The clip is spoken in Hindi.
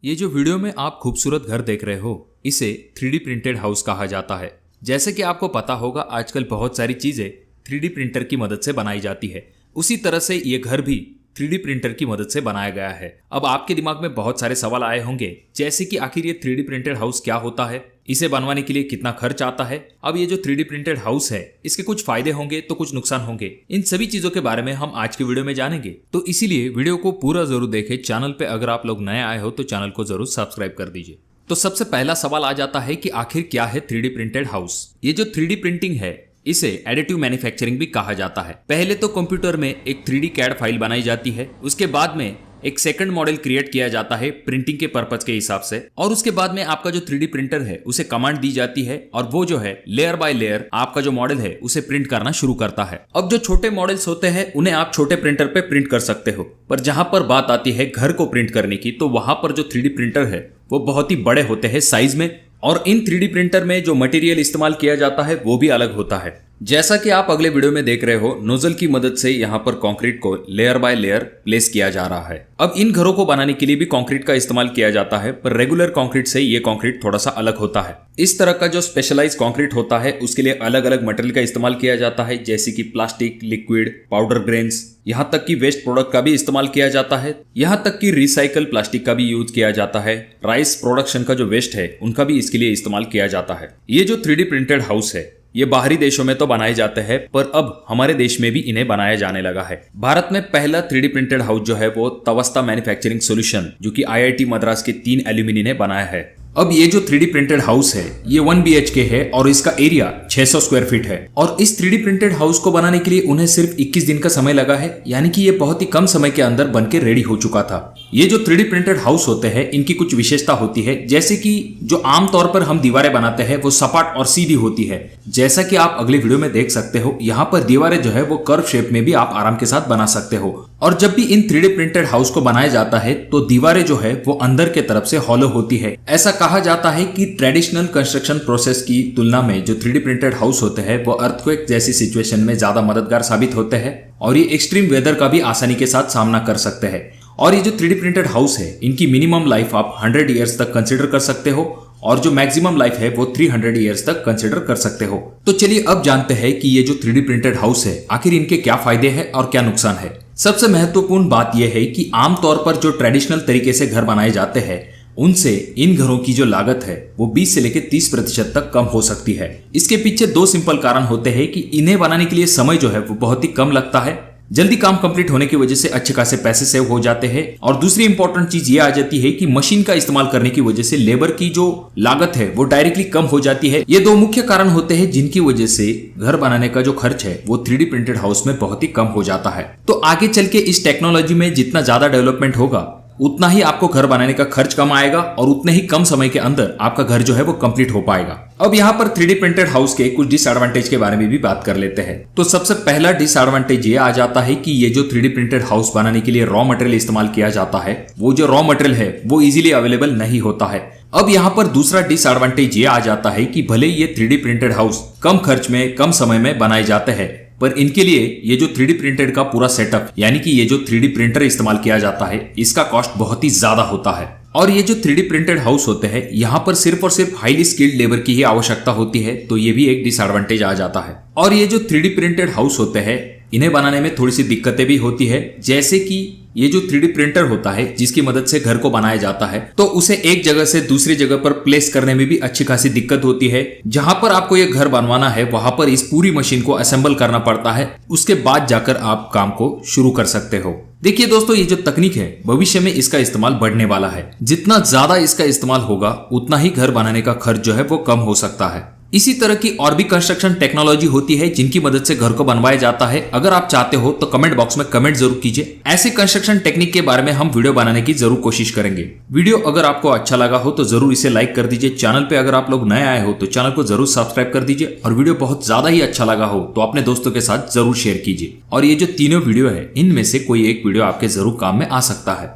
ये जो वीडियो में आप खूबसूरत घर देख रहे हो इसे 3D प्रिंटेड हाउस कहा जाता है। जैसे कि आपको पता होगा आजकल बहुत सारी चीजें 3D प्रिंटर की मदद से बनाई जाती है, उसी तरह से ये घर भी 3D प्रिंटर की मदद से बनाया गया है। अब आपके दिमाग में बहुत सारे सवाल आए होंगे, जैसे कि आखिर ये 3D प्रिंटेड हाउस क्या होता है, इसे बनवाने के लिए कितना खर्च आता है। अब ये जो 3D प्रिंटेड हाउस है इसके कुछ फायदे होंगे तो कुछ नुकसान होंगे, इन सभी चीजों के बारे में हम आज की वीडियो में जानेंगे। तो इसीलिए वीडियो को पूरा जरूर देखें। चैनल पे अगर आप लोग नए आए हो तो चैनल को जरूर सब्सक्राइब कर दीजिए। तो सबसे पहला सवाल आ जाता है कि आखिर क्या है 3D प्रिंटेड हाउस। ये जो 3D प्रिंटिंग है इसे एडिटिव मैन्युफैक्चरिंग भी कहा जाता है। पहले तो कंप्यूटर में एक 3D कैड फाइल बनाई जाती है, उसके बाद में एक सेकंड मॉडल क्रिएट किया जाता है प्रिंटिंग के पर्पज के हिसाब से, और उसके बाद में आपका जो 3D प्रिंटर है उसे कमांड दी जाती है और वो जो है लेयर बाय लेयर आपका जो मॉडल है उसे प्रिंट करना शुरू करता है। अब जो छोटे मॉडल्स होते हैं उन्हें आप छोटे प्रिंटर पे प्रिंट कर सकते हो, पर जहां पर बात आती है घर को प्रिंट करने की तो वहां पर जो 3D प्रिंटर है वो बहुत ही बड़े होते हैं साइज में, और इन 3D प्रिंटर में जो मटेरियल इस्तेमाल किया जाता है वो भी अलग होता है। जैसा कि आप अगले वीडियो में देख रहे हो, नोजल की मदद से यहाँ पर कंक्रीट को लेयर बाय लेयर प्लेस किया जा रहा है। अब इन घरों को बनाने के लिए भी कंक्रीट का इस्तेमाल किया जाता है, पर रेगुलर कंक्रीट से ये कंक्रीट थोड़ा सा अलग होता है। इस तरह का जो स्पेशलाइज कंक्रीट होता है उसके लिए अलग अलग मटेरियल का इस्तेमाल किया जाता है, जैसे कि प्लास्टिक, लिक्विड, पाउडर ग्रेन्स, यहाँ तक कि वेस्ट प्रोडक्ट का भी इस्तेमाल किया जाता है, यहाँ तक कि रिसाइकल प्लास्टिक का भी यूज किया जाता है। राइस प्रोडक्शन का जो वेस्ट है उनका भी इसके लिए इस्तेमाल किया जाता है। ये जो 3D प्रिंटेड हाउस है ये बाहरी देशों में तो बनाए जाते हैं, पर अब हमारे देश में भी इन्हें बनाया जाने लगा है। भारत में पहला 3D प्रिंटेड हाउस जो है वो तवस्ता मैन्युफैक्चरिंग सॉल्यूशन, जो कि IIT मद्रास के 3 एल्यूमिनी ने बनाया है। अब ये जो 3D प्रिंटेड हाउस है ये 1 BHK है और इसका एरिया 600 स्क्वायर फीट है। और इस 3D प्रिंटेड हाउस को बनाने के लिए उन्हें सिर्फ 21 दिन का समय लगा है, यानी कि ये बहुत ही कम समय के अंदर बन के रेडी हो चुका था। ये जो 3D प्रिंटेड हाउस होते हैं इनकी कुछ विशेषता होती है, जैसे कि जो आमतौर पर हम दीवारें बनाते हैं वो सपाट और सीधी होती है। जैसा कि आप अगले वीडियो में देख सकते हो, यहाँ पर दीवारें जो है वो कर्व शेप में भी आप आराम के साथ बना सकते हो। और जब भी इन 3D प्रिंटेड हाउस को बनाया जाता है तो दीवारें जो है वो अंदर के तरफ से हॉलो होती है। ऐसा कहा जाता है कि ट्रेडिशनल कंस्ट्रक्शन प्रोसेस की तुलना में जो 3D प्रिंटेड हाउस होते हैं वो अर्थक्वेक जैसी सिचुएशन में ज्यादा मददगार साबित होते हैं, और ये एक्सट्रीम वेदर का भी आसानी के साथ सामना कर सकते हैं। और ये जो 3D प्रिंटेड हाउस है इनकी मिनिमम लाइफ आप 100 ईयर्स तक कंसिडर कर सकते हो, और जो मैक्सिमम लाइफ है वो 300 ईयर्स तक कंसिडर कर सकते हो। तो चलिए अब जानते हैं कि ये जो 3D प्रिंटेड हाउस है आखिर इनके क्या फायदे हैं और क्या नुकसान है। सबसे महत्वपूर्ण बात यह है कि आमतौर पर जो ट्रेडिशनल तरीके से घर बनाए जाते हैं उनसे इन घरों की जो लागत है वो 20 से लेकर 30% तक कम हो सकती है। इसके पीछे 2 सिंपल कारण होते हैं कि इन्हें बनाने के लिए समय जो है वो बहुत ही कम लगता है, जल्दी काम कंप्लीट होने की वजह से अच्छे खासे पैसे सेव हो जाते हैं, और दूसरी इंपॉर्टेंट चीज ये आ जाती है कि मशीन का इस्तेमाल करने की वजह से लेबर की जो लागत है वो डायरेक्टली कम हो जाती है। ये 2 मुख्य कारण होते हैं जिनकी वजह से घर बनाने का जो खर्च है वो 3D प्रिंटेड हाउस में बहुत ही कम हो जाता है। तो आगे चल के इस टेक्नोलॉजी में जितना ज्यादा डेवलपमेंट होगा उतना ही आपको घर बनाने का खर्च कम आएगा और उतने ही कम समय के अंदर आपका घर जो है वो कंप्लीट हो पाएगा। अब यहाँ पर 3D प्रिंटेड हाउस के कुछ डिसएडवांटेज के बारे में भी बात कर लेते हैं। तो सबसे पहला डिसएडवांटेज ये आ जाता है कि ये जो 3D प्रिंटेड हाउस बनाने के लिए रॉ मटेरियल इस्तेमाल किया जाता है वो जो रॉ मटेरियल है वो इजीली अवेलेबल नहीं होता है। अब यहाँ पर दूसरा डिसएडवांटेज ये आ जाता है कि भले ये 3D प्रिंटेड हाउस कम खर्च में कम समय में बनाए जाते हैं, पर इनके लिए ये जो 3D प्रिंटेड का पूरा सेटअप, यानी कि ये जो 3D प्रिंटर इस्तेमाल किया जाता है इसका कॉस्ट बहुत ही ज्यादा होता है। और ये जो 3D प्रिंटेड हाउस होते हैं यहाँ पर सिर्फ और सिर्फ हाईली स्किल्ड लेबर की ही आवश्यकता होती है, तो ये भी एक डिसएडवांटेज आ जाता है। और ये जो 3D प्रिंटेड हाउस होते हैं इन्हें बनाने में थोड़ी सी दिक्कतें भी होती है, जैसे कि ये जो 3D प्रिंटर होता है जिसकी मदद से घर को बनाया जाता है तो उसे एक जगह से दूसरी जगह पर प्लेस करने में भी अच्छी खासी दिक्कत होती है। जहां पर आपको ये घर बनवाना है वहां पर इस पूरी मशीन को असेंबल करना पड़ता है, उसके बाद जाकर आप काम को शुरू कर सकते हो। देखिए दोस्तों, ये जो तकनीक है भविष्य में इसका इस्तेमाल बढ़ने वाला है। जितना ज्यादा इसका इस्तेमाल होगा उतना ही घर बनाने का खर्च जो है वो कम हो सकता है। इसी तरह की और भी कंस्ट्रक्शन टेक्नोलॉजी होती है जिनकी मदद से घर को बनवाया जाता है। अगर आप चाहते हो तो कमेंट बॉक्स में कमेंट जरूर कीजिए। ऐसे कंस्ट्रक्शन टेक्निक के बारे में हम वीडियो बनाने की जरूर कोशिश करेंगे। वीडियो अगर आपको अच्छा लगा हो तो जरूर इसे लाइक कर दीजिए। चैनल पे अगर आप लोग नए आए हो तो चैनल को जरूर सब्सक्राइब कर दीजिए, और वीडियो बहुत ज्यादा ही अच्छा लगा हो तो अपने दोस्तों के साथ जरूर शेयर कीजिए। और ये जो तीनों वीडियो है इनमें से कोई एक वीडियो आपके जरूर काम में आ सकता है।